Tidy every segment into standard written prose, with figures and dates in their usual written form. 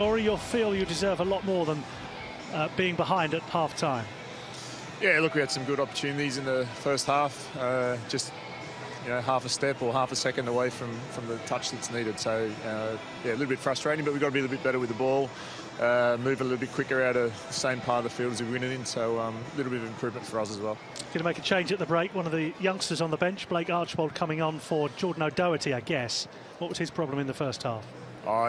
Or you'll feel you deserve a lot more than being behind at half-time. Yeah, look, we had some good opportunities in the first half. Just, half a step or half a second away from the touch that's needed. So, yeah, a little bit frustrating, but we've got to be a little bit better with the ball, move a little bit quicker out of the same part of the field as we win it in. So, a little bit of improvement for us as well. Going to make a change at the break. One of the youngsters on the bench, Blake Archbold, coming on for Jordan O'Doherty, I guess. What was his problem in the first half?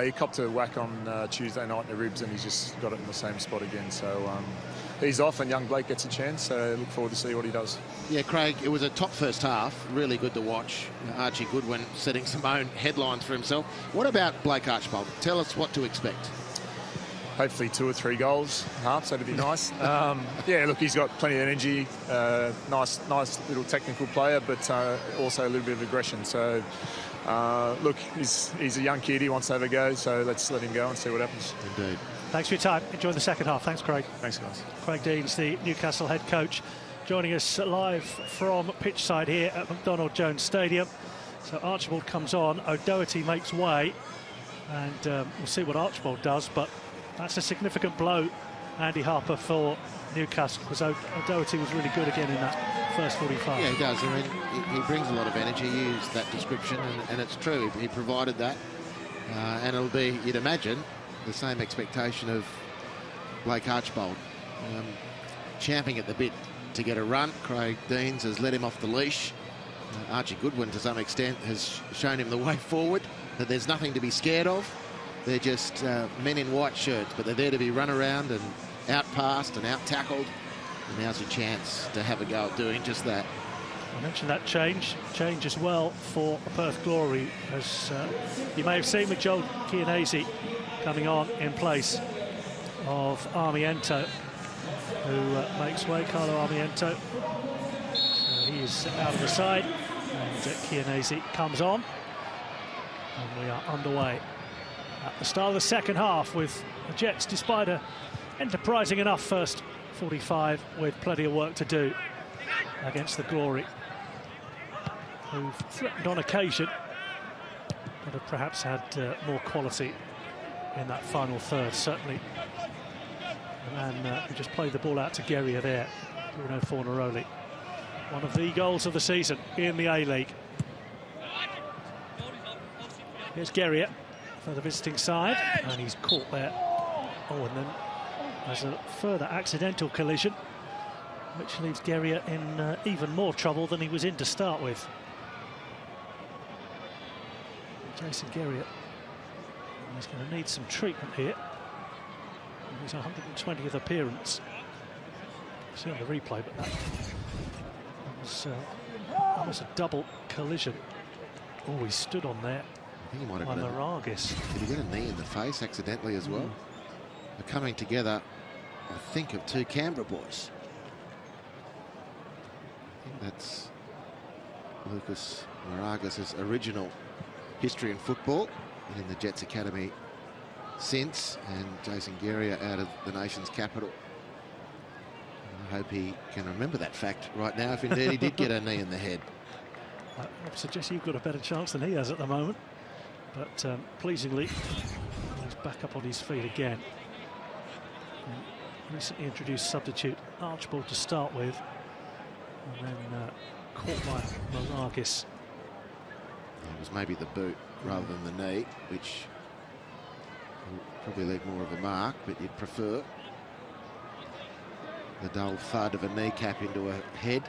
He copped a whack on Tuesday night in the ribs, and he's just got it in the same spot again. So he's off, and young Blake gets a chance. So look forward to see what he does. Yeah, Craig, it was a top first half. Really good to watch. Archie Goodwin setting some own headlines for himself. What about Blake Archbold? Tell us what to expect. Hopefully 2 or 3 goals, half, so that'd be nice. Yeah, look, he's got plenty of energy. Nice little technical player, but also a little bit of aggression. So, look, he's a young kid. He wants to have a go, so let's let him go and see what happens. Indeed. Thanks for your time. Enjoy the second half. Thanks, Craig. Thanks, guys. Craig Deans, the Newcastle head coach, joining us live from pitchside here at McDonald Jones Stadium. So Archibald comes on, O'Doherty makes way, and we'll see what Archibald does, but that's a significant blow, Andy Harper, for Newcastle, because O'Doherty was really good again in that first 45. Yeah, he does. I mean, he brings a lot of energy. He used that description, and it's true. He provided that. And it'll be, you'd imagine, the same expectation of Blake Archbold. Champing at the bit to get a run. Craig Deans has let him off the leash. Archie Goodwin, to some extent, has shown him the way forward, that there's nothing to be scared of. They're just men in white shirts, but they're there to be run around and out-passed and out-tackled. And now's your chance to have a go at doing just that. I mentioned that change as well for Perth Glory, as you may have seen with Joel Chianese coming on in place of Armiento, who makes way, Carlo Armiento. He is out of the side, and Chianese comes on. And we are underway at the start of the second half with the Jets, despite a enterprising enough first 45, with plenty of work to do against the Glory, who've threatened on occasion, but have perhaps had more quality in that final third, certainly. And we just played the ball out to Guerrier there, Bruno Fornaroli. One of the goals of the season in the A-League. Here's Guerrier for the visiting side, and he's caught there. Oh, and then there's a further accidental collision, which leaves Guerrier in even more trouble than he was in to start with. Jason Guerrier, he's going to need some treatment here. His 120th appearance. See on the replay, but that was almost a double collision. Oh, he stood on there. I think he might have done Maragis. Did he get a knee in the face accidentally as well? They're coming together, I think, of 2 Canberra boys. I think that's Lucas Maragis' original history in football, and in the Jets Academy since, and Jason Guerrier out of the nation's capital. I hope he can remember that fact right now, if indeed he did get a knee in the head. I suggest you've got a better chance than he has at the moment. But pleasingly, he's back up on his feet again. Recently introduced substitute Archibald to start with, and then caught by Maragis. It was maybe the boot rather than the knee, which will probably leave more of a mark, but you'd prefer the dull thud of a kneecap into a head.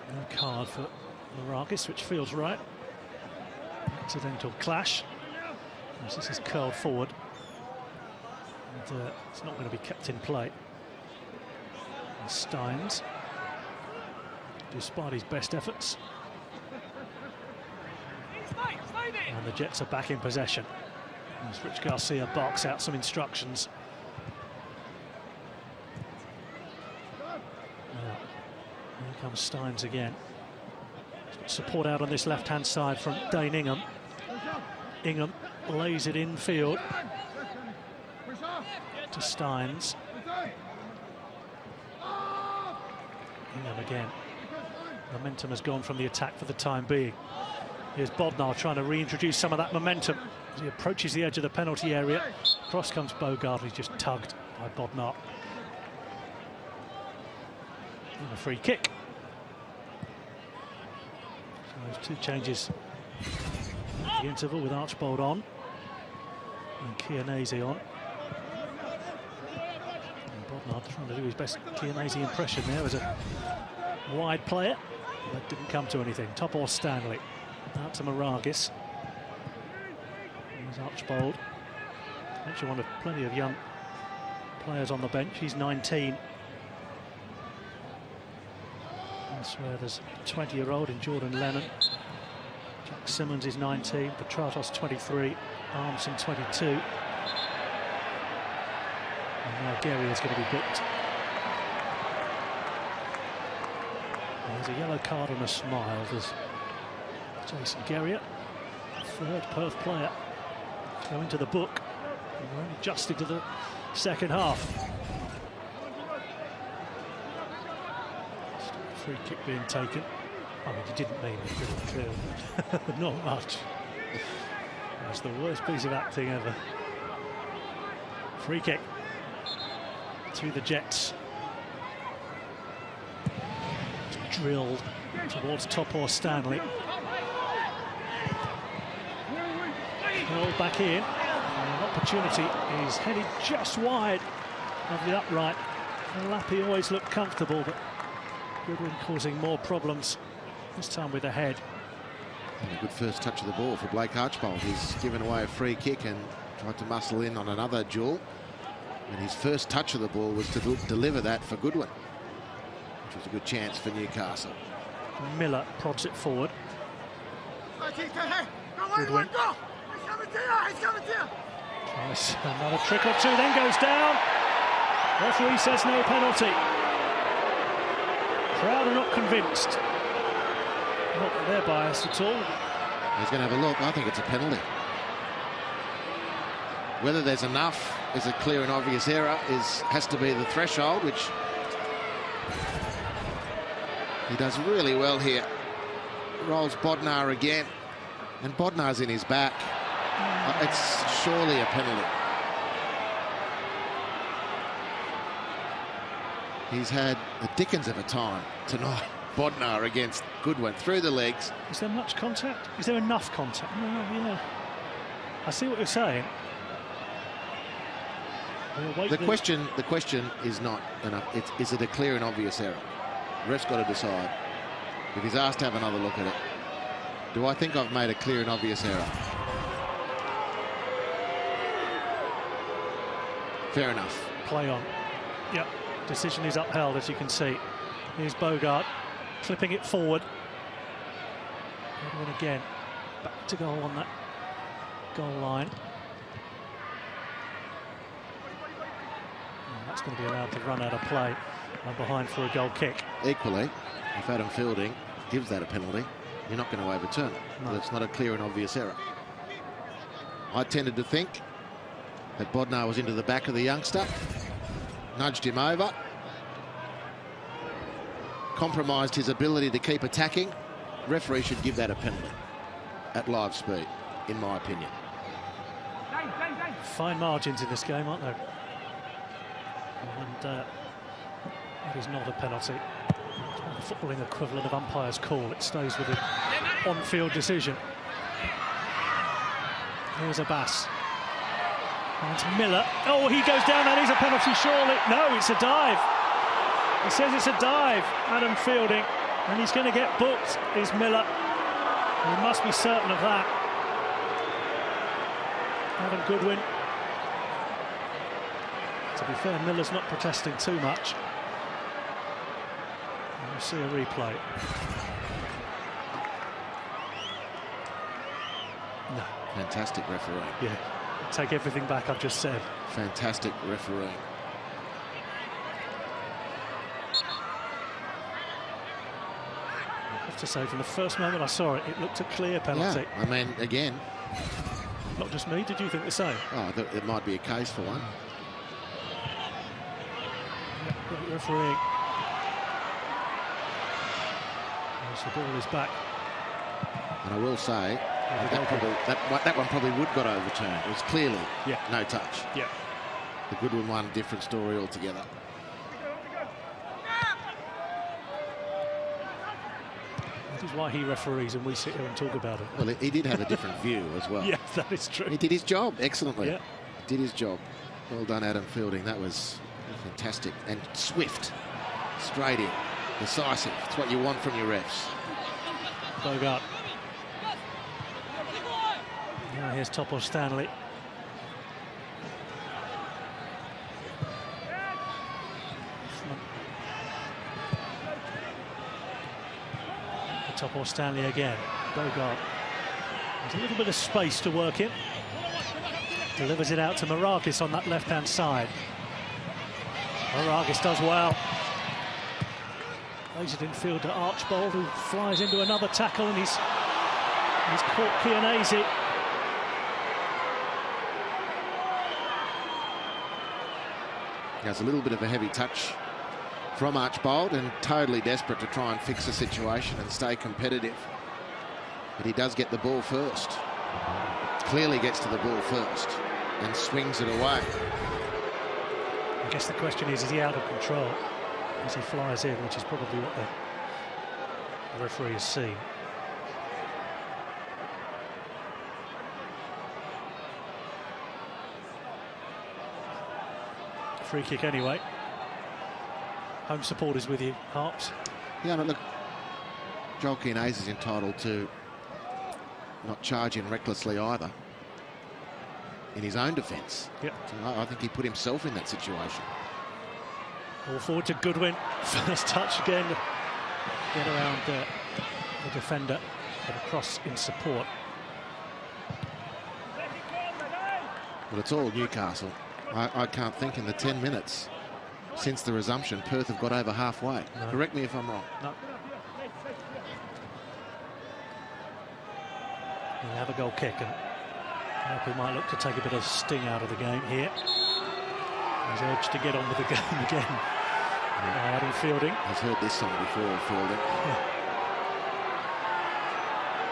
No card for Maragis, which feels right. Accidental clash. As this is curled forward, and it's not going to be kept in play. And Steins, despite his best efforts, and the Jets are back in possession as Rich Garcia barks out some instructions. Here comes Steins again. Support out on this left-hand side from Dane Ingham. Ingham lays it infield to Steins. Ingham again. Momentum has gone from the attack for the time being. Here's Bodnar trying to reintroduce some of that momentum as he approaches the edge of the penalty area. Cross comes Bogard, he's just tugged by Bodnar. And a free kick. So there's 2 changes at the interval with Archbold on and Chianese on. And Bodnar trying to do his best Chianese impression there as a wide player. That didn't come to anything. Top or Stanley. Out to Maragis. Here's Archbold. Actually one of plenty of young players on the bench. He's 19. Elsewhere there's a 20-year-old in Jordan Lennon. Jack Simmons is 19. Petratos 23. Armson 22. And now Gary is going to be booked. There's a yellow card and a smile. There's Jason Gerrier, 3rd Perth player, going to the book. We're only just into the second half. Free kick being taken. I mean, he didn't mean it, pretty clear. Not much. That's the worst piece of acting ever. Free kick to the Jets. Drilled towards Top or Stanley. Rolled back in. An opportunity is headed just wide of the upright. Lappy always looked comfortable, but Goodwin causing more problems, this time with the head. And a good first touch of the ball for Blake Archbold. He's given away a free kick and tried to muscle in on another duel. And his first touch of the ball was to deliver that for Goodwin, which was a good chance for Newcastle. Miller prods it forward. Goodwin. Tries another trick or two, then goes down. Referee says no penalty. Crowd are not convinced. Not that they're biased at all. He's going to have a look. I think it's a penalty. Whether there's enough is a clear and obvious error has to be the threshold, which he does really well here. Rolls Bodnar again, and Bodnar's in his back. It's surely a penalty. He's had the dickens of a time tonight. Bodnar against Goodwin through the legs. Is there much contact? Is there enough contact? No, yeah. I see what you're saying. The question is not enough. Is it a clear and obvious error? The ref's got to decide. If he's asked to have another look at it, do I think I've made a clear and obvious error? Fair enough. Play on. Yep. Decision is upheld, as you can see. Here's Bogart clipping it forward. Goodwin again. Back to goal on that goal line. And that's going to be allowed to run out of play. And behind for a goal kick. Equally, if Adam Fielding gives that a penalty, you're not going to overturn it. No. It's not a clear and obvious error. I tended to think that Bodnar was into the back of the youngster, nudged him over, compromised his ability to keep attacking. Referee should give that a penalty at live speed, in my opinion. Fine margins in this game, aren't there? And that is not a penalty. The footballing equivalent of umpire's call. It stays with an on-field decision. Here's Abbas. And it's Miller. Oh, he goes down. That is a penalty, surely. No, it's a dive. He says it's a dive, Adam Fielding. And he's going to get booked, is Miller. He must be certain of that. Adam Goodwin. To be fair, Miller's not protesting too much. And we'll see a replay. No. Fantastic refereeing. Yeah. Take everything back I've just said. Fantastic refereeing. I have to say, from the first moment I saw it, it looked a clear penalty. Yeah, I mean, again. Not just me, did you think the same? Oh, there might be a case for one. Yeah, great refereeing. As the ball is back And I will say, that one probably would got overturned. It was clearly no touch. Yeah. The Goodwin one, different story altogether. That is why he referees and we sit here and talk about it. Well, he did have a different view as well. Yeah, that is true. He did his job excellently. Yeah. Did his job. Well done, Adam Fielding. That was fantastic. And swift. Straight in. Decisive. It's what you want from your refs. Bogart. Now here's Topo Stanley. Topo Stanley again. Bogart. There's a little bit of space to work in. Delivers it out to Maragis on that left-hand side. Maragis does well. Plays it in field to Archbold, who flies into another tackle, and he's caught Chianese. There's a little bit of a heavy touch from Archbold, and totally desperate to try and fix the situation and stay competitive. But he does get the ball first. Clearly gets to the ball first and swings it away. I guess the question is he out of control as he flies in, which is probably what the referee has seen. Free kick anyway. Home supporters with you, Harps. Yeah, no, look, Joel Chianese is entitled to not charge in recklessly either in his own defence. Yep. So I think he put himself in that situation. All forward to Goodwin. First touch again. Get around the defender, but across in support. Well, it's all Newcastle. I can't think in the 10 minutes since the resumption, Perth have got over halfway. No. Correct me if I'm wrong. No. They have a goal kick, and Liverpool might look to take a bit of sting out of the game here. He's urged to get on with the game again. Adam Fielding. He's heard this song before, Fielding. Yeah.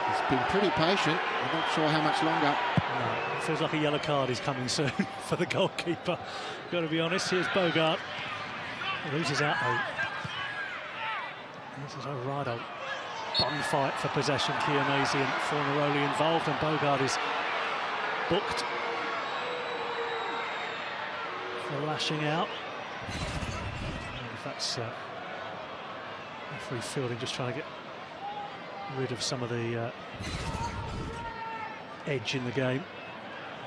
He's been pretty patient. I'm not sure how much longer. No, it feels like a yellow card is coming soon for the goalkeeper. Got to be honest. Here's Bogart. Loses out though. This is a right old bun fight for possession. Chianese and Fornaroli involved, and Bogart is booked for lashing out. If that's referee Fielding just trying to get rid of some of the edge in the game,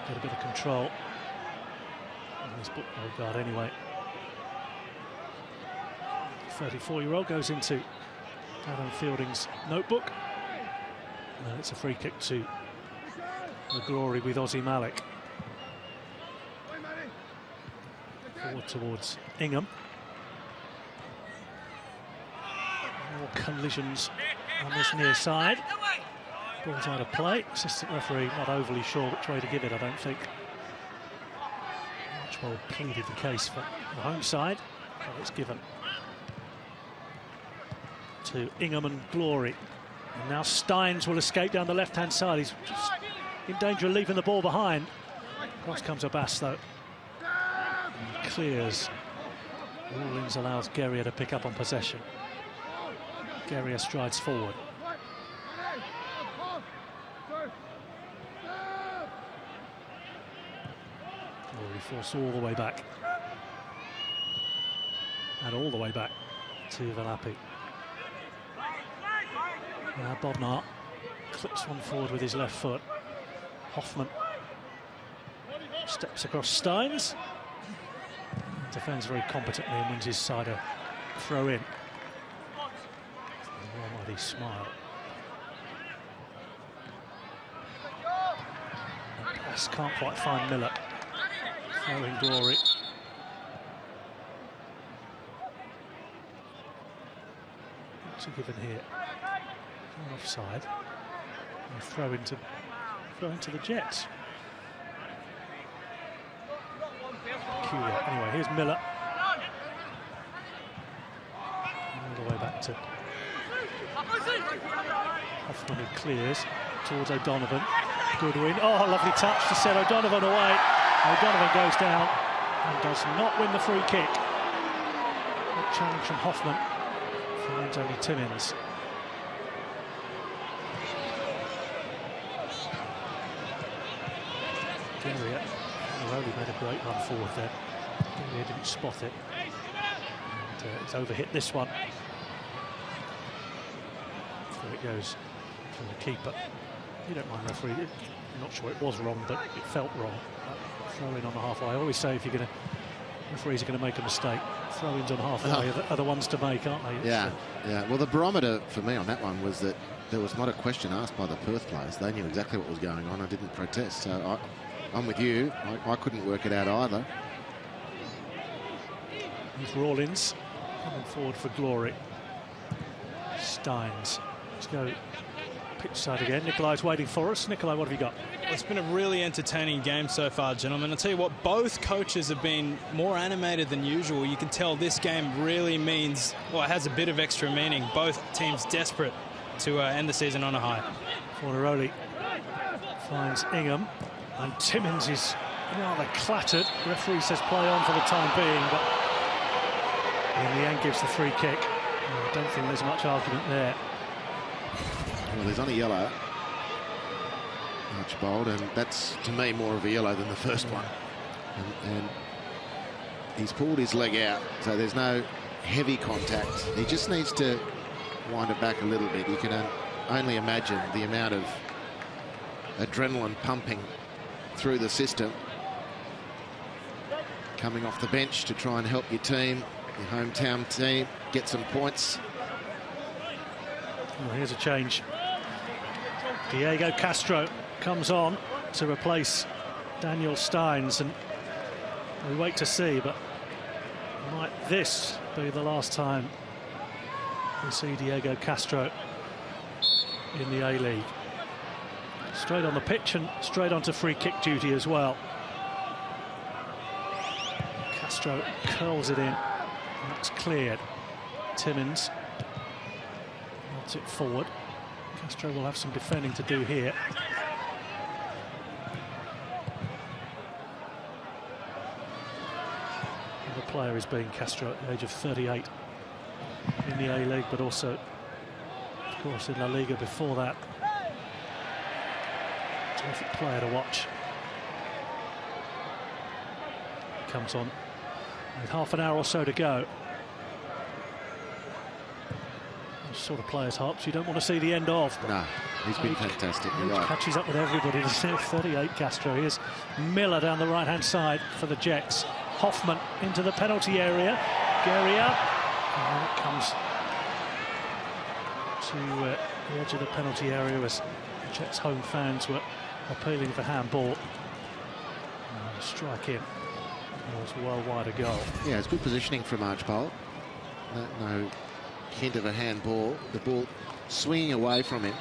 get a bit of control. And he's booked Bogart anyway. 34-year-old goes into Adam Fielding's notebook. And it's a free kick to the Glory with Ozzy Malik. Forward towards Ingham. More collisions on this near side. Ball's out of play. Assistant referee not overly sure which way to give it, I don't think. Archbold pleaded the case for the home side, but it's given to Ingham and Glory. And now Steins will escape down the left-hand side. He's just in danger of leaving the ball behind. Cross comes Abbas, though. And clears. Rawlins allows Guerrier to pick up on possession. Guerrier strides forward. Glory forced all the way back. And all the way back to Valapi. Now Bodnar clips one forward with his left foot. Hoffman steps across Steins. Defends very competently and wins his side a throw in. Almighty smile. The pass can't quite find Miller. Throwing Glory. What's he given here? Offside. And throw into the Jets. Peculiar. Anyway, here's Miller. All the way back to Hoffman who clears towards O'Donovan. Goodwin. Oh, lovely touch to set O'Donovan away. O'Donovan goes down and does not win the free kick. Good challenge from Hoffman. Finds only Timmins. Geria only made a great run forward there. Geria didn't spot it. And it's overhit this one. So it goes to the keeper. You don't mind referee. I'm not sure it was wrong, but it felt wrong. Throw in on the halfway. I always say if you're going to, referees are going to make a mistake. Throw-ins on halfway are the ones to make, aren't they? Yeah, yeah. Well, the barometer for me on that one was that there was not a question asked by the Perth players. They knew exactly what was going on. I didn't protest. So I'm with you. I couldn't work it out either. Here's Rawlins coming forward for glory. Steins. Let's go pitch side again. Nikolai's waiting for us. Nikolai, what have you got? It's been a really entertaining game so far, gentlemen. I'll tell you what, both coaches have been more animated than usual. You can tell this game really means, well, it has a bit of extra meaning. Both teams desperate to end the season on a high. Fornaroli finds Ingham, and Timmins is rather clattered. Referee says play on for the time being, but in the end gives the free kick. I don't think there's much argument there. Well, there's only yellow, Archibald, and that's to me more of a yellow than the first one. And he's pulled his leg out, so there's no heavy contact. He just needs to wind it back a little bit. You can only imagine the amount of adrenaline pumping through the system. Coming off the bench to try and help your team, your hometown team, get some points. Well, here's a change. Diego Castro comes on to replace Daniel Steins, and we wait to see, but might this be the last time we see Diego Castro in the A-League? Straight on the pitch and straight onto free kick duty as well. Castro curls it in. That's cleared. Timmins nods it forward. Castro will have some defending to do here. The player is being Castro at the age of 38 in the A-League, but also, of course, in La Liga before that. Terrific player to watch. Comes on with half an hour or so to go. Sort of players, Hops, you don't want to see the end of. No, he's been fantastic. You're right. Catches up with everybody. 38 Castro. Here's Miller down the right-hand side for the Jets. Hoffman into the penalty area. Geria. And then it comes to the edge of the penalty area as the Jets home fans were appealing for handball. Strike in. It was well wide a goal. Yeah, it's good positioning from Archibald. No hint of a handball. The ball swinging away from him.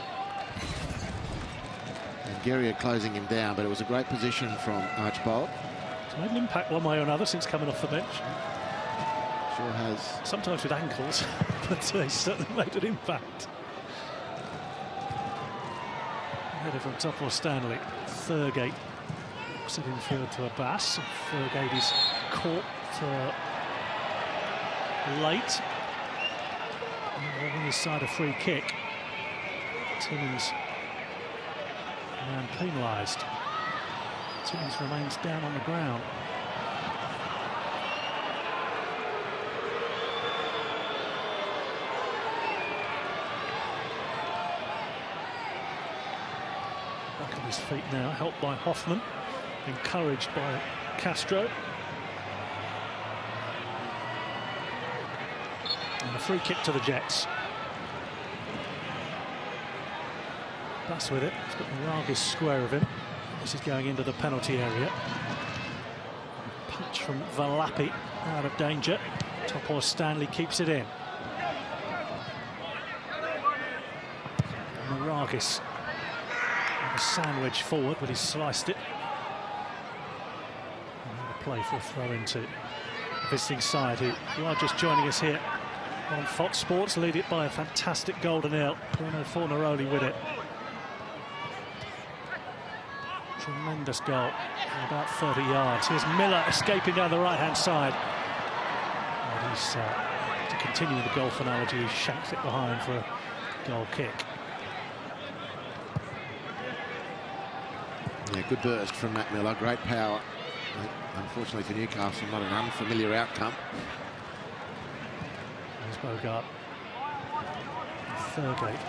And Geria closing him down, but it was a great position from Archibald. It's made an impact one way or another since coming off the bench. Sure has. Sometimes with ankles, but he's certainly made an impact. Header from Topor Stanley. Thurgate looks it infield to Abbas. Thurgate is caught late. On his side, a free kick. Timmins and penalised. Timmins remains down on the ground. Back on his feet now, helped by Hoffman, encouraged by Castro. And a free kick to the Jets. That's with it. He's got the largest square of him. This is going into the penalty area. Punch from Valapi out of danger. Topor Stanley keeps it in. Maragis. A sandwich forward, but he's sliced it. Another play for a throw into the visiting side, who are just joining us here on Fox Sports, lead it by a fantastic goal to nil. Bruno Fornaroli with it. Tremendous goal, about 30 yards. Here's Miller escaping down the right-hand side. And he's, to continue with the golf analogy, he shanks it behind for a goal kick. Yeah, good burst from Matt Miller, great power. Unfortunately for Newcastle, not an unfamiliar outcome. There's Bogart. Thurgate.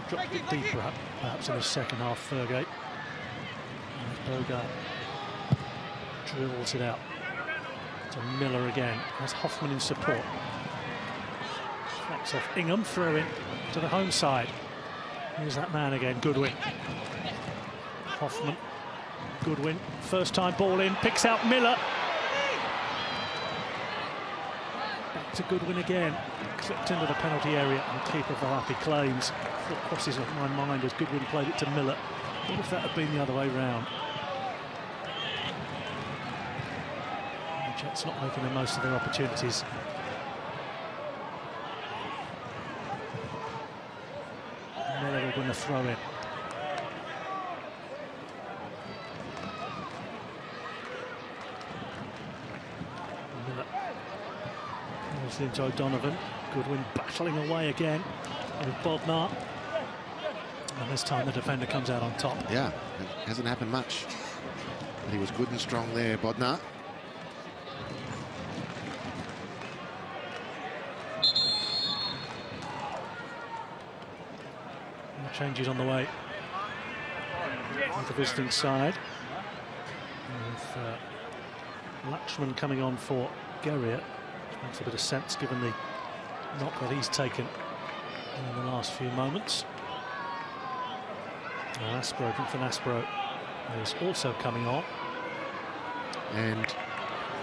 Dropped a bit deeper up, perhaps in the second half, Thurgate. There's Bogart. Drills it out to Miller again. Has Hoffman in support. Flex off Ingham, throw in to the home side. Here's that man again, Goodwin. Hoffman, Goodwin, first time ball in, picks out Miller. Back to Goodwin again, clipped into the penalty area, and keeper Valapi claims. Thought crosses off my mind as Goodwin played it to Miller. What if that had been the other way round? The Jets not making the most of their opportunities. Miller will win the throw in. Into O'Donovan. Goodwin battling away again with Bodnar. And this time the defender comes out on top. Yeah, it hasn't happened much. But he was good and strong there, Bodnar. And changes on the way on the visiting side. With Lakshman coming on for Guerrier. Makes a bit of sense given the knock that he's taken in the last few moments. Aspro, Van Aspro is also coming on. And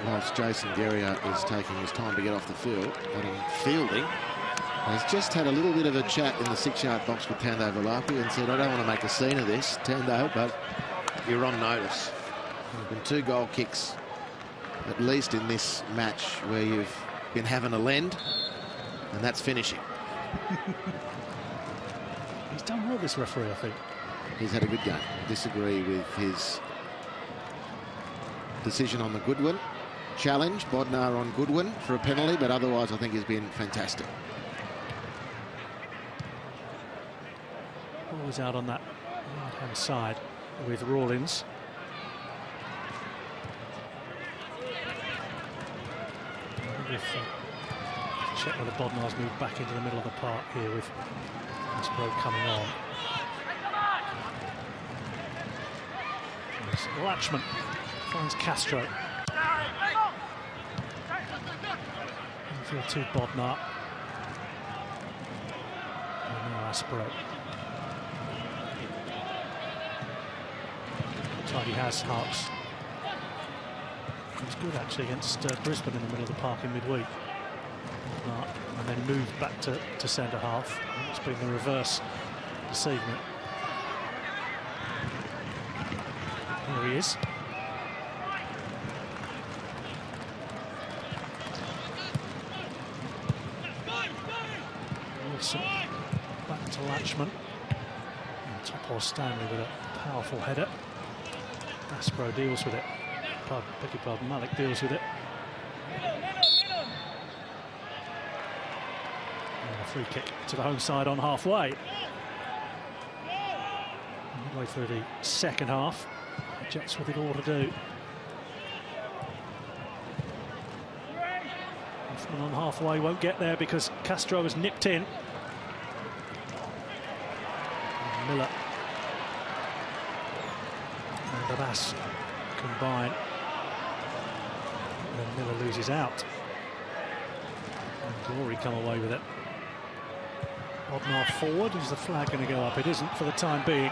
whilst Jason Guerrier is taking his time to get off the field, Adam Fielding has just had a little bit of a chat in the 6-yard box with Tando Valapi and said, I don't want to make a scene of this, Tando, but you're on notice. There have been 2 goal kicks at least in this match where you've been having a lend, and that's finishing. He's done well, this referee, I think. He's had a good game. Disagree with his decision on the Goodwin challenge. Bodnar on Goodwin for a penalty, but otherwise I think he's been fantastic. Always out on that right-hand side with Rawlins. Check whether Bodnar's moved back into the middle of the park here with Aspro coming on. Latchman finds Castro. Infield to Bodnar. And now Aspro. Tidy has Harps. It was good actually against Brisbane in the middle of the park in midweek. And then moved back to centre half. It's been the reverse this evening. Here he is. Wilson back to Latchman. And Topor Stanley with a powerful header. Aspro deals with it. Beg your pardon, Malik deals with it. And a free kick to the home side on halfway. Midway through the second half, the Jets with it all to do. Hoffman on halfway won't get there because Castro has nipped in. And Miller and Abbas combine. And then Miller loses out. And Glory come away with it. Bodnar forward. Is the flag going to go up? It isn't for the time being.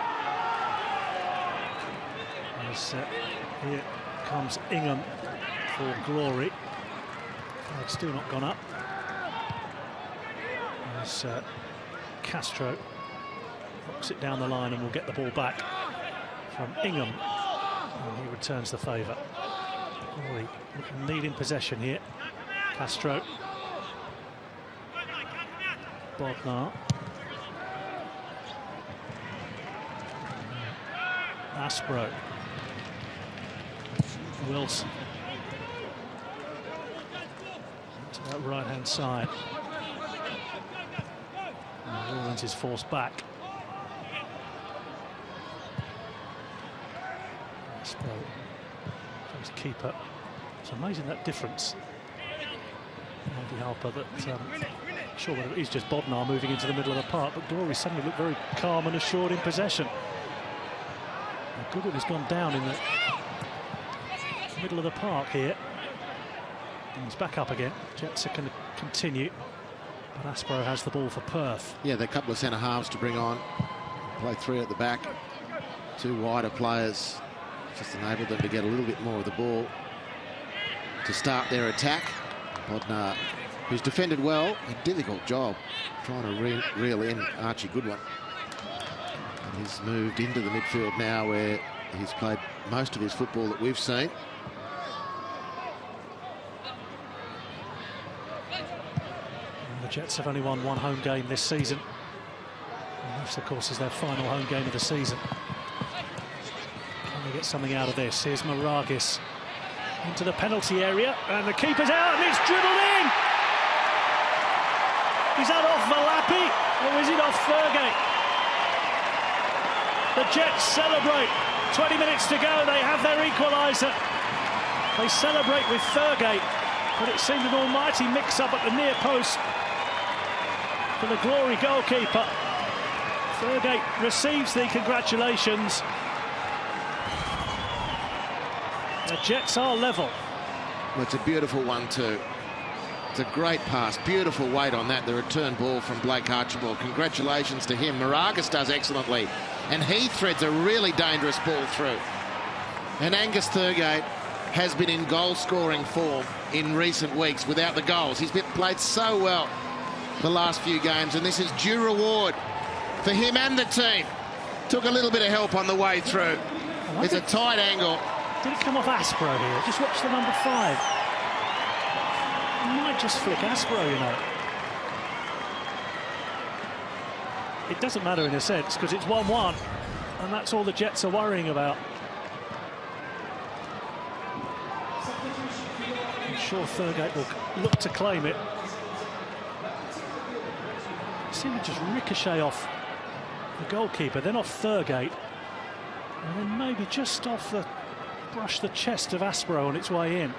As, here comes Ingham for Glory. Flag's still not gone up. As Castro knocks it down the line and will get the ball back from Ingham. And he returns the favour. Glory leading possession here. Castro Bodnar. Aspro. Wilson. To that right-hand side. Rawlins is forced back. Aspro. His keeper. It's amazing that difference. Andy Harper that... sure whether it is just Bodnar moving into the middle of the park, but Glory suddenly looked very calm and assured in possession. Goodwin has gone down in the middle of the park here. And he's back up again. Jets are going to continue, but Aspro has the ball for Perth. Yeah, there are a couple of centre halves to bring on. Play 3 at the back. 2 wider players just enabled them to get a little bit more of the ball to start their attack. Bodnar, who's defended well, a difficult job trying to reel in Archie Goodwin. And he's moved into the midfield now where he's played most of his football that we've seen. And the Jets have only won 1 home game this season. And this, of course, is their final home game of the season. Can they get something out of this? Here's Maragis into the penalty area, and the keeper's out, and it's dribbled in! Is that off Malapi, or is it off Thurgate? The Jets celebrate. 20 minutes to go, they have their equaliser. They celebrate with Thurgate, but it seemed an almighty mix-up at the near post for the Glory goalkeeper. Thurgate receives the congratulations. The Jets are level. Well, it's a beautiful one too. It's a great pass, beautiful weight on that, the return ball from Blake Archibald. Congratulations to him. Maragis does excellently, and he threads a really dangerous ball through. And Angus Thurgate has been in goal-scoring form in recent weeks without the goals. He's been played so well the last few games, and this is due reward for him and the team. Took a little bit of help on the way through. It's a tight angle. Did it come off Aspro here? Just watch the number 5. He might just flick Aspro, you know. It doesn't matter in a sense, because it's 1-1, and that's all the Jets are worrying about. I'm sure Thurgate will look to claim it. It seemed to just ricochet off the goalkeeper, then off Thurgate, and then maybe just off the... brush the chest of Aspro on its way in.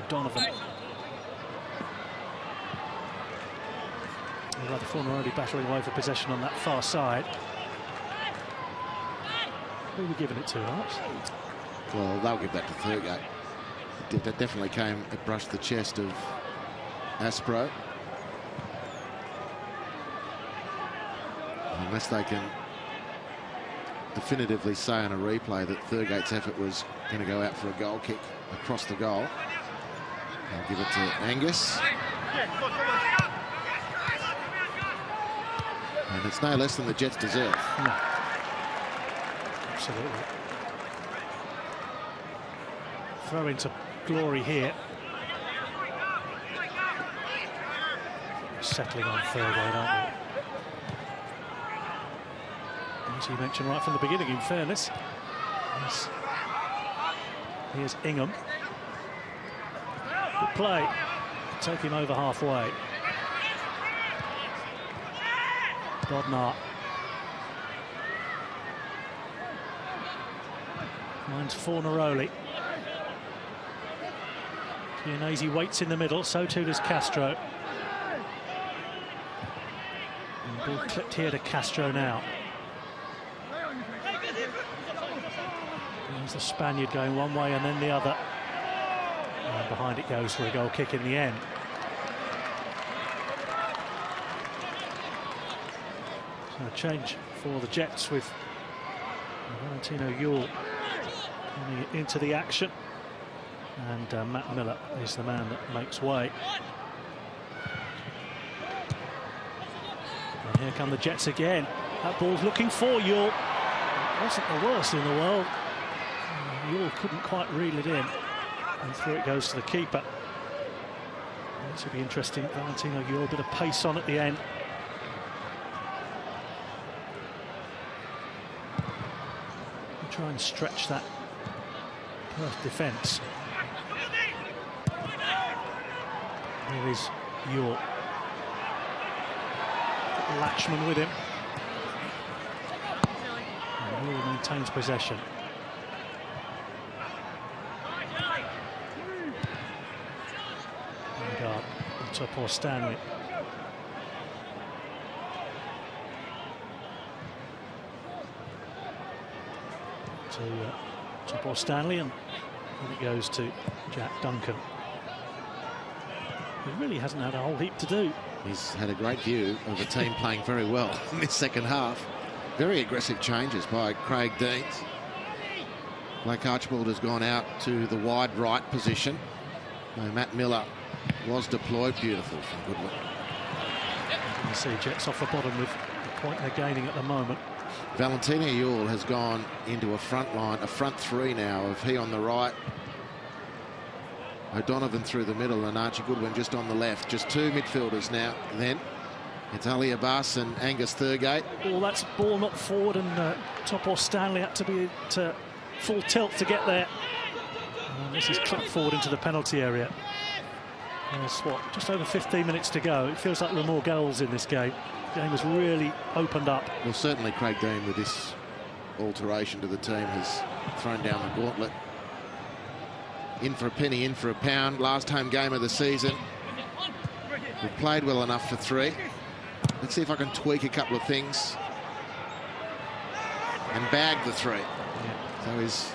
Donovan. Rutherford are already battling away for possession on that far side. Who are we giving it to, Arch? Well, they'll give that to Thurgate. That definitely came, it brushed the chest of Aspro. Unless they can definitively say on a replay that Thurgate's effort was going to go out for a goal kick across the goal. I'll give it to Angus. And it's no less than the Jets deserve. No. Absolutely. Throw into Glory here. Settling on Thurgate, aren't we? As you mentioned right from the beginning, in fairness. Here's Ingham. Good play. Take him over halfway. Bodnar. Finds Fornaroli. Chianese waits in the middle, so too does Castro. And ball clipped here to Castro now. There's the Spaniard going one way and then the other. And behind it goes for a goal kick in the end. So a change for the Jets with Valentino Ewell coming into the action. And Matt Miller is the man that makes way. And here come the Jets again. That ball's looking for Ewell. Wasn't the worst in the world. Yule couldn't quite reel it in, and through it goes to the keeper. This will be interesting. Valentino Yule, a bit of pace on at the end. We'll try and stretch that Perth defence. Here is Yule. Latchman with him. And Yule maintains possession. Top or Stanley. To top or Stanley, and then it goes to Jack Duncan. He really hasn't had a whole heap to do. He's had a great view of the team playing very well in this second half. Very aggressive changes by Craig Deans. Blake Archibald has gone out to the wide right position. Matt Miller was deployed. Beautiful from Goodwin. You can see Jets off the bottom with the point they're gaining at the moment. Valentino Yule has gone into a front line, a front three now, of he on the right, O'Donovan through the middle, and Archie Goodwin just on the left. Just two midfielders now. And then it's Ali Abbas and Angus Thurgate. Oh, that's ball not forward, and Top or Stanley had to be at full tilt to get there. And this is clipped forward into the penalty area. There's what, just over 15 minutes to go. It feels like there are more goals in this game. The game has really opened up. Well, certainly Craig Dean, with this alteration to the team, has thrown down the gauntlet. In for a penny, in for a pound. Last home game of the season. We've played well enough for 3. Let's see if I can tweak a couple of things and bag the 3. Yeah. So he's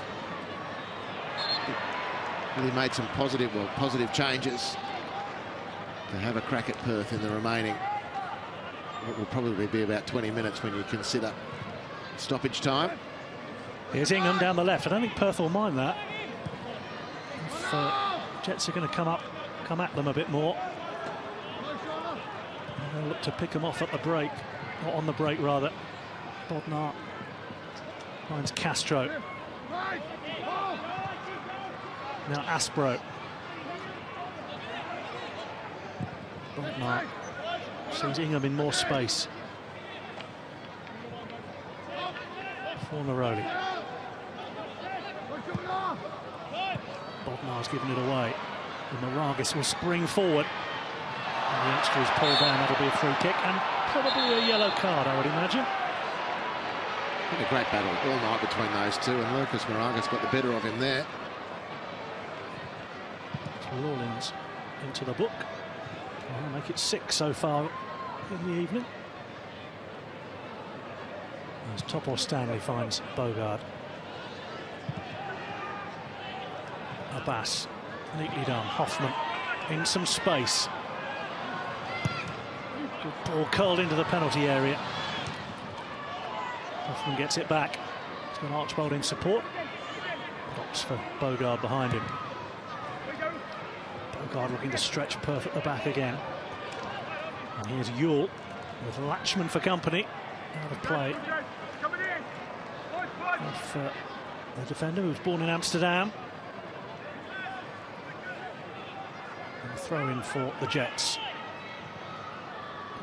really made some positive changes to have a crack at Perth in the remaining, what will probably be about 20 minutes when you consider stoppage time. Here's Ingham down the left. I don't think Perth will mind that. If Jets are going to come at them a bit more, and they'll look to pick them off at the break, or on the break rather. Bodnar finds Castro. Now Aspro. Bodnar sees Ingham in more space. Fornaroli. Bodnar's given it away. And Moragas will spring forward. And the extra is pulled down. That'll be a free kick and probably a yellow card, I would imagine. Been a great battle all night between those two, and Lucas Moragas got the better of him there. Rawlins into the book. I'll make it 6 so far in the evening. As Top or Stanley finds Bogard. Abbas, neatly done. Hoffman in some space. Good ball curled into the penalty area. Hoffman gets it back. It's got Archibald in support. Pops for Bogard behind him. Bogard looking to stretch Perth at the back again. And here's Yule with Latchman for company. Out of play. Of the defender who was born in Amsterdam. And a throw in for the Jets.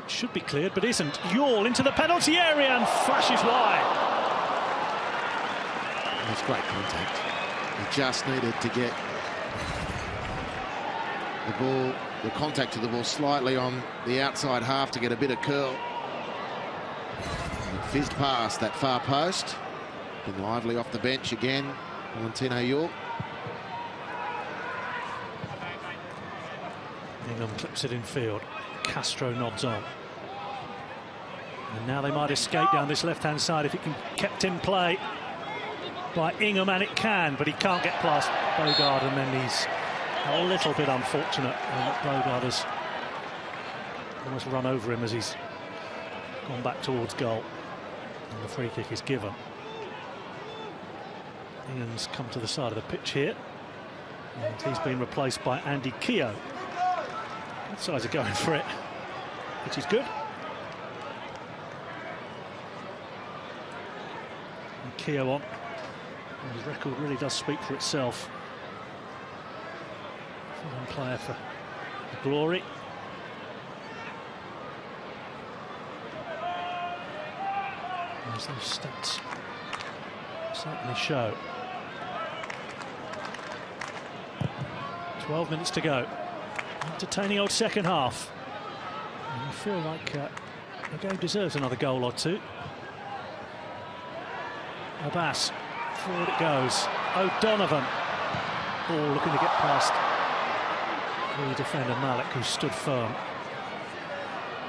It should be cleared, but isn't. Yule into the penalty area and flashes wide. That's great contact. He just needed to get the ball, the contact to the ball slightly on the outside half to get a bit of curl. He fizzed past that far post. Been lively off the bench again, Valentino Yule. Ingham clips it in field. Castro nods on. And now they might escape down this left-hand side if it can kept in play by Ingham, and it can, but he can't get past Bogard, and then he's a little bit unfortunate. And Bogard has almost run over him as he's gone back towards goal. And the free kick is given. Ingham's come to the side of the pitch here. And he's been replaced by Andy Keogh. Both sides are going for it, which is good. And Keogh on His record really does speak for itself. Fine player for the Glory. As those stats certainly show. 12 minutes to go. Entertaining old second half. And you feel like the game deserves another goal or two. Abbas, forward it goes. O'Donovan. Ball looking to get past the defender Malik, who stood firm.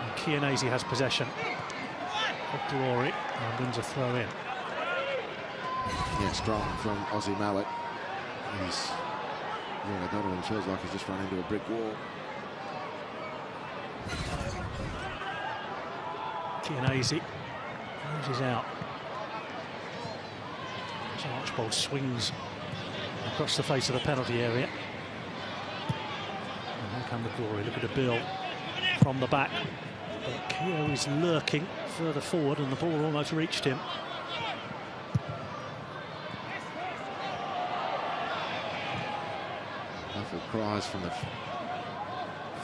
And Chianese has possession of Glory and wins a throw in. Yeah, strong from Aussie Malik. O'Donovan feels like he's just run into a brick wall. Chianese loses out. As Archbold swings across the face of the penalty area. And here come the Glory. Look at the bill from the back. But Keogh is lurking further forward and the ball almost reached him. Awful cries from the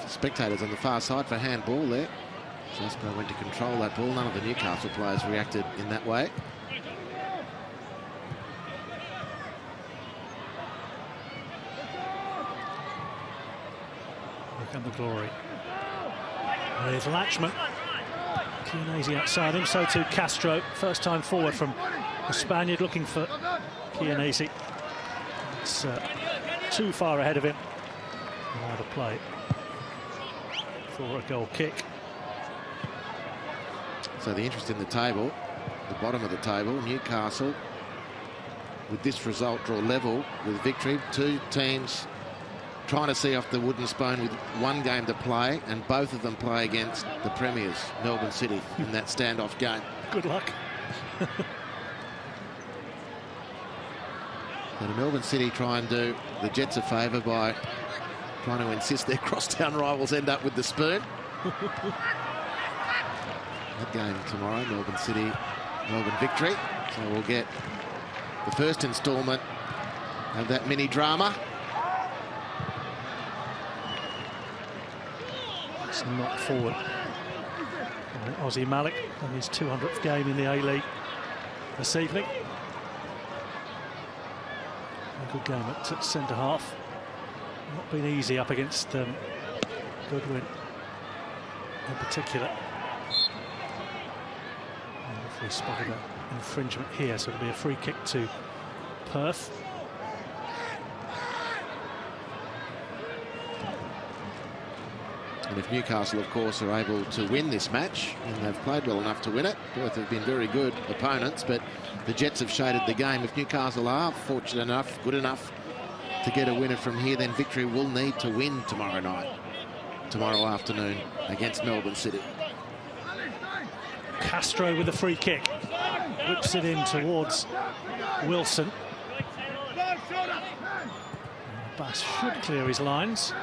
spectators on the far side for handball there. Jasper went to control that ball. None of the Newcastle players reacted in that way. Here come the Glory. There's Latchman. Chianese outside him, so too Castro. First time forward from the Spaniard, looking for Chianese. It's too far ahead of him. Now the play for a goal kick. So the interest in the table, the bottom of the table, Newcastle, with this result, draw level with victory. Two teams trying to see off the wooden spoon with one game to play, and both of them play against the premiers, Melbourne City, in that standoff game. Good luck. So the Melbourne City try and do the Jets a favour by trying to insist their crosstown rivals end up with the spoon. That game tomorrow, Melbourne City, Melbourne Victory. So we'll get the first instalment of that mini drama. It's not forward. And Aussie Malik on his 200th game in the A-League this evening. A good game at centre half. Not been easy up against Goodwin in particular. We spotted an infringement here, so it'll be a free kick to Perth. And if Newcastle, of course, are able to win this match, and they've played well enough to win it, Perth have been very good opponents, but the Jets have shaded the game. If Newcastle are fortunate enough, good enough to get a winner from here, then Victory will need to win tomorrow afternoon against Melbourne City. Castro with a free kick, whips it in towards Wilson. Bass should clear his lines,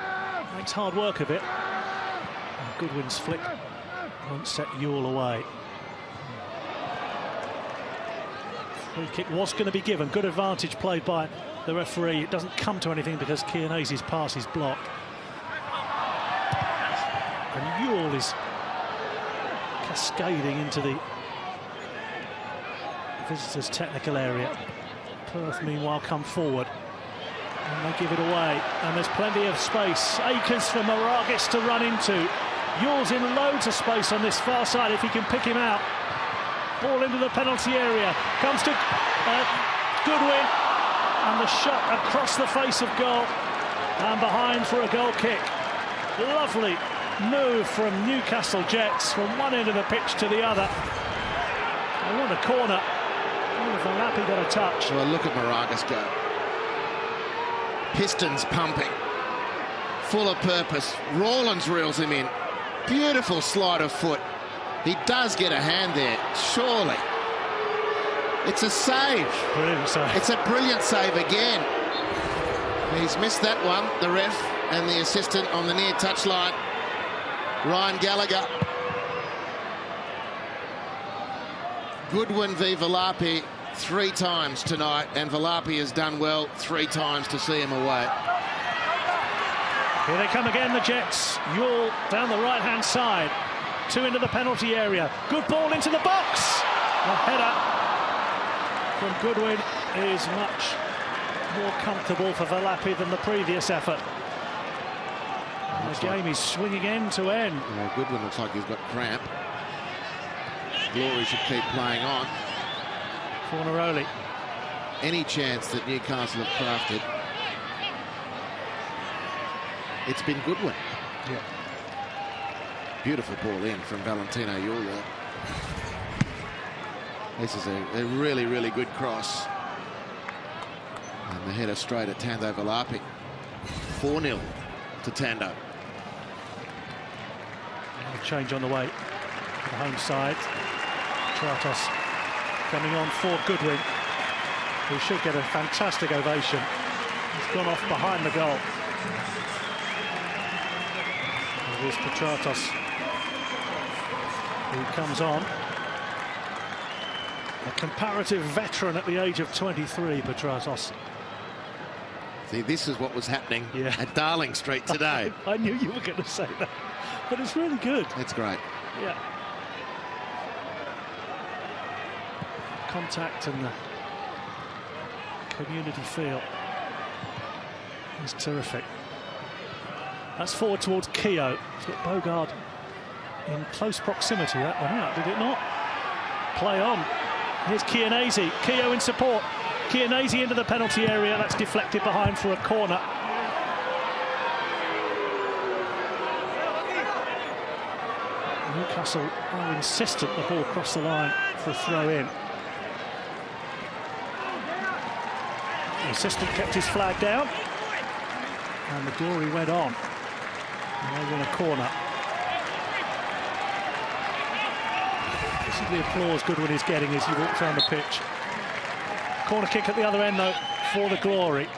makes hard work of it. And Goodwin's flick won't set Ewell away. Free kick was going to be given. Good advantage played by the referee. It doesn't come to anything because Chianese's pass is blocked. And Ewell is cascading into the visitors' technical area. Perth, meanwhile, come forward. And they give it away. And there's plenty of space. Akers for Maragis to run into. Ewell's in loads of space on this far side if he can pick him out. Ball into the penalty area. Comes to Goodwin. And the shot across the face of goal. And behind for a goal kick. Lovely move from Newcastle Jets from one end of the pitch to the other. And what a corner. Lappy got a touch. Well, look at Maragis go. Pistons pumping. Full of purpose. Rawlins reels him in. Beautiful slide of foot. He does get a hand there, surely. It's a save. Brilliant save. It's a brilliant save again. He's missed that one, the ref and the assistant on the near touchline. Ryan Gallagher. Goodwin v Valapi 3 times tonight, and Valapi has done well 3 times to see him away. Here they come again, the Jets. Yule down the right-hand side. 2 into the penalty area. Good ball into the box. The header from Goodwin is much more comfortable for Valapi than the previous effort. And the game is swinging end to end. Yeah, Goodwin looks like he's got cramp. Glory should keep playing on. Fornaroli. Any chance that Newcastle have crafted, it's been Goodwin. Yeah. Beautiful ball in from Valentino Yule. This is a really, really good cross. And the header straight at Tando Valapi. 4-0 to Tando. A change on the way to the home side. Tratos coming on for Goodwin, who should get a fantastic ovation. He's gone off behind the goal. Here's Petratos, who comes on. A comparative veteran at the age of 23, Petratos. See, this is what was happening Yeah. at Darling Street today. I knew you were going to say that, but it's really good. It's great. Yeah. Contact and the community feel is terrific. That's forward towards Keogh. It's got Bogard in close proximity. That went out, did it not? Play on. Here's Chianese. Keogh in support. Chianese into the penalty area. That's deflected behind for a corner. Newcastle are insistent the ball crossed the line for a throw in. The assistant kept his flag down, and the Glory went on. And they win a corner. This is the applause Goodwin is getting as he walks around the pitch. Corner kick at the other end, though, for the Glory.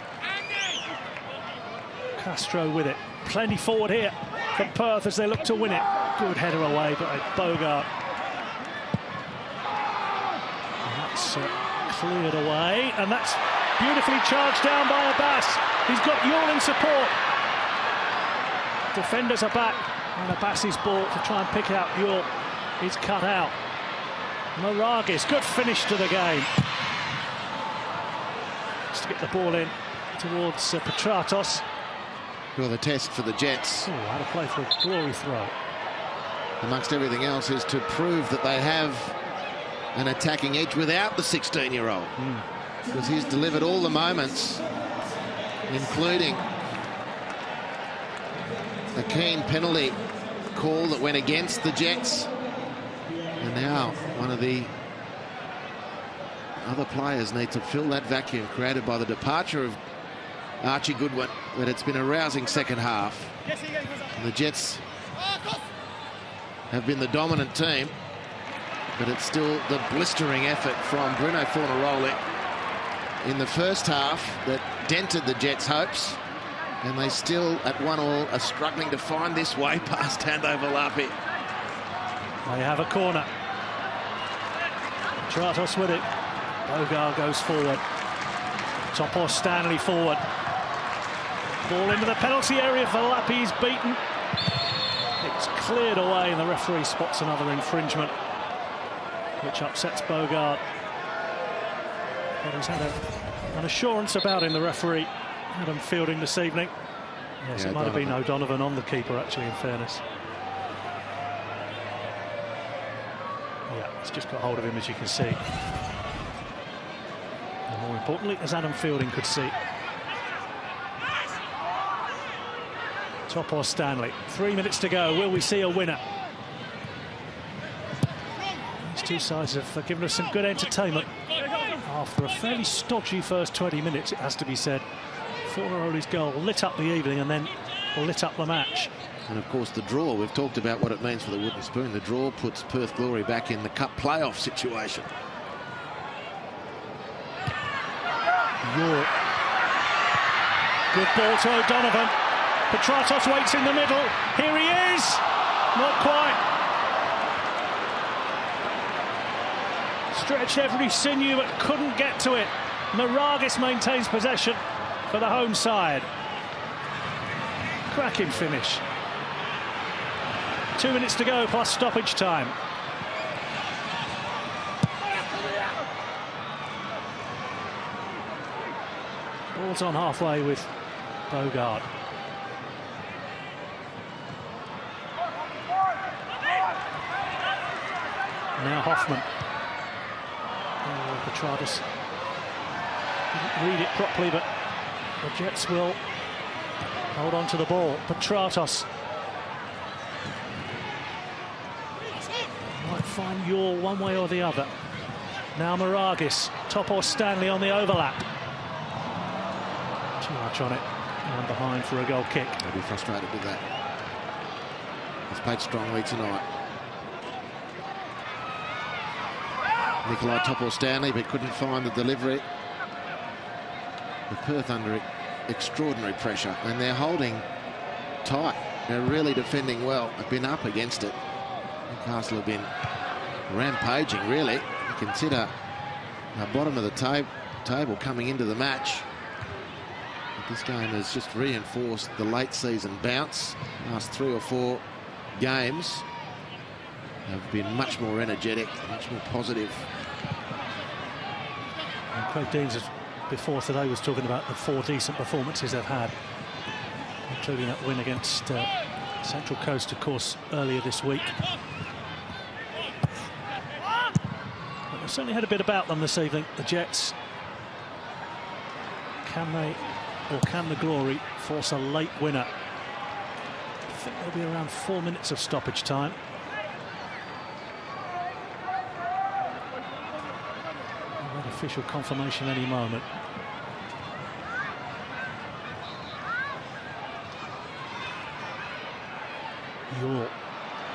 Castro with it. Plenty forward here for Perth as they look to win it. Good header away, but Bogart. And that's cleared away, and that's beautifully charged down by Abbas. He's got Yule in support. Defenders are back, and Abbas's ball to try and pick out Yule. He's cut out. Maragis, good finish to the game. Just to get the ball in towards Petratos. Well, the test for the Jets, Oh, how to play for a Glory throw. amongst everything else, is to prove that they have an attacking edge without the 16-year-old. Because he's delivered all the moments, including a keen penalty call that went against the Jets. And now one of the other players need to fill that vacuum created by the departure of Archie Goodwin. But it's been a rousing second half. And the Jets have been the dominant team, but it's still the blistering effort from Bruno Fornaroli in the first half that dented the Jets' hopes, and they still, at 1-1, are struggling to find this way past Tando Valapi. They have a corner. Tratos with it. Bogard goes forward. Topor Stanley forward. Ball into the penalty area. Valapi's beaten. It's cleared away, and the referee spots another infringement, which upsets Bogard. But he's had an assurance about him, the referee, Adam Fielding, this evening. Yes, Yeah, it might have been O'Donovan on the keeper, actually, in fairness. Yeah, it's just got hold of him, as you can see. And more importantly, as Adam Fielding could see. Topor Stanley. 3 minutes to go. Will we see a winner? These two sides have given us some good entertainment. After a fairly stodgy first 20 minutes, it has to be said. Fornaroli's goal lit up the evening and then lit up the match. And of course the draw, we've talked about what it means for the wooden spoon. The draw puts Perth Glory back in the cup playoff situation. York. Good ball to O'Donovan. Petratos waits in the middle. Here he is. Not quite. stretched every sinew but couldn't get to it. Maragis maintains possession for the home side. Cracking finish. 2 minutes to go plus stoppage time. Ball's on halfway with Bogard. Now Hoffman. Oh, Petratus didn't read it properly, but the Jets will hold on to the ball. Petratos might find Yule one way or the other. Now Maragis, top or Stanley on the overlap. Too much on it, and behind for a goal kick. They'll be frustrated with that. He's played strongly tonight. Nikolai Topor-Stanley, but couldn't find the delivery. The Perth under extraordinary pressure, and they're holding tight. They're really defending well. They've been up against it. Newcastle have been rampaging, really. You consider the bottom of the table coming into the match. But this game has just reinforced the late season bounce. Last 3 or 4 games have been much more energetic, much more positive. And Craig Deans, before today, was talking about the 4 decent performances they've had, including that win against Central Coast, of course, earlier this week. But they've certainly had a bit about them this evening, the Jets. Can they, or can the Glory, force a late winner? I think there'll be around 4 minutes of stoppage time. Official confirmation any moment. Yule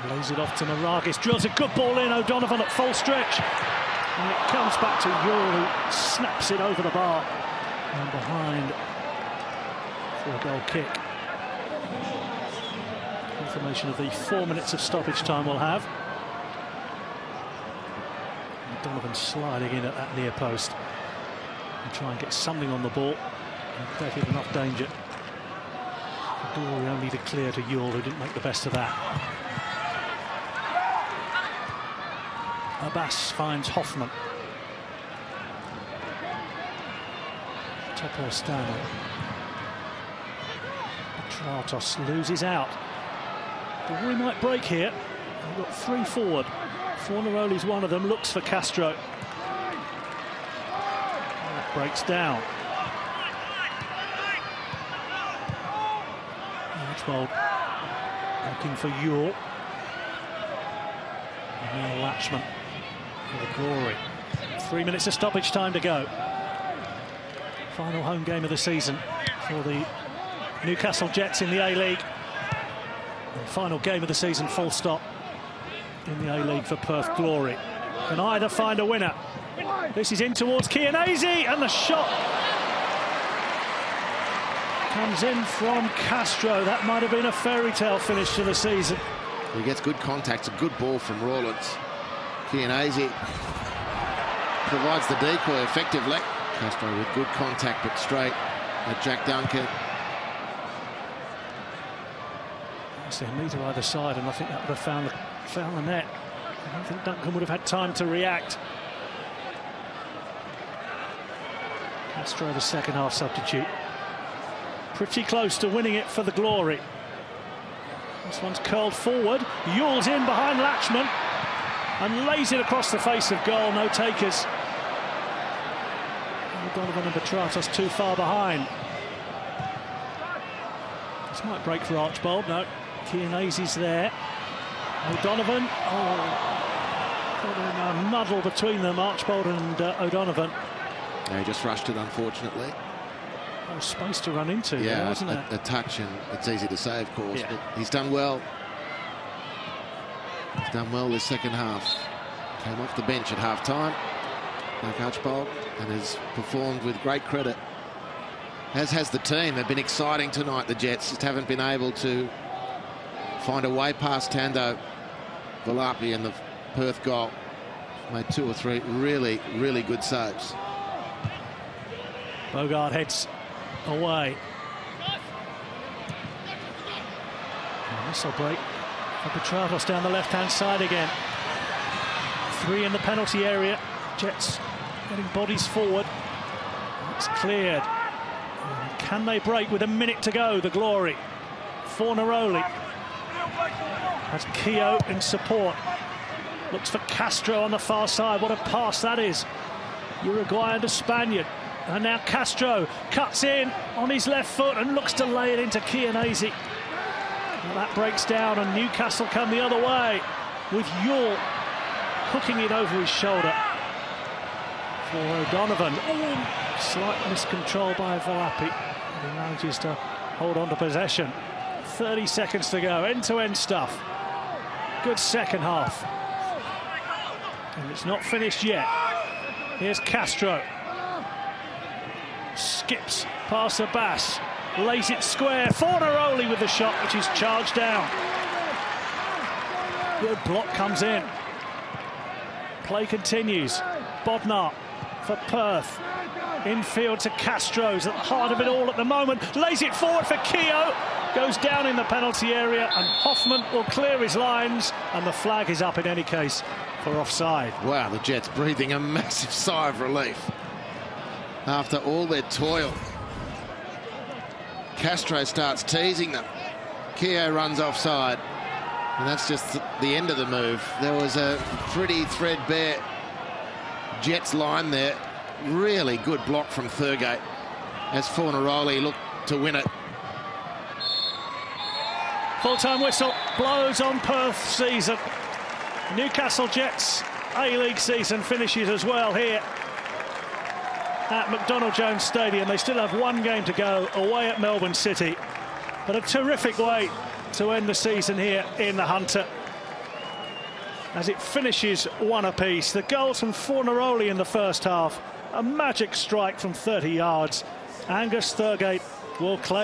lays it off to Maragis, drills a good ball in. O'Donovan at full stretch, and it comes back to Yule, who snaps it over the bar and behind for a goal kick. Confirmation of the 4 minutes of stoppage time we'll have. Donovan sliding in at that near post and try and get something on the ball and created enough danger. The Glory only to clear to Yule, who didn't make the best of that. Abbas finds Hoffman. Top or Stanley. Petratos loses out. Glory might break here. They've got 3 forward. Fornaroli's one of them, looks for Castro. That breaks down. Archbold looking for Yule. And now Latchman for the Glory. 3 minutes of stoppage time to go. Final home game of the season for the Newcastle Jets in the A-League. And final game of the season, full stop, in the A-League for Perth Glory. Can either find a winner. This is in towards Chianese, and the shot comes in from Castro. That might have been a fairy tale finish to the season. He gets good contact, a good ball from Rawlins. Chianese provides the decoy effectively. Castro with good contact, but straight at Jack Duncan. It's a metre either side, and I think that would have found the net. I don't think Duncan would have had time to react. Castro, the second half substitute. Pretty close to winning it for the Glory. This one's curled forward. Yule's in behind Latchman and lays it across the face of goal. No takers. Donovan and Petratos too far behind. This might break for Archbold. No, Chianese's there. O'Donovan. A muddle between them, Archbold and O'Donovan. Yeah, he just rushed it, unfortunately. Oh, space to run into, there, wasn't it? A touch, and it's easy to say, of course. Yeah. But he's done well. He's done well this second half. Came off the bench at half-time, like Archbold, and has performed with great credit. As has the team. They've been exciting tonight, the Jets. Just haven't been able to find a way past Tando Valapi and the Perth goal. Made 2 or 3 really, really good saves. Bogard heads away. This will break for Petravos down the left-hand side again. 3 in the penalty area. Jets getting bodies forward. It's cleared. Can they break with a minute to go? The Glory. Fornaroli has Keogh in support. Looks for Castro on the far side. What a pass that is. Uruguayan to Spaniard. And now Castro cuts in on his left foot and looks to lay it into Chianese. Well, that breaks down and Newcastle come the other way with Yule hooking it over his shoulder for O'Donovan. Slight miscontrol by Valapi. He manages to hold on to possession. 30 seconds to go. End-to-end stuff. Good second half. And it's not finished yet. Here's Castro. Skips past Abbas. Lays it square. Fornaroli with the shot, which is charged down. Good block comes in. Play continues. Bodnar for Perth. Infield to Castro's at the heart of it all at the moment. Lays it forward for Keogh. Goes down in the penalty area and Hoffman will clear his lines and the flag is up in any case for offside. Wow, the Jets breathing a massive sigh of relief after all their toil. Castro starts teasing them. Keogh runs offside. And that's just the end of the move. There was a pretty threadbare Jets line there. Really good block from Thurgate as Fornaroli looked to win it. Full-time whistle blows on Perth season. Newcastle Jets A-League season finishes as well here at McDonald Jones Stadium. They still have 1 game to go away at Melbourne City. But a terrific way to end the season here in the Hunter as it finishes 1 apiece. The goals from Fornaroli in the first half. A magic strike from 30 yards. Angus Thurgate will claim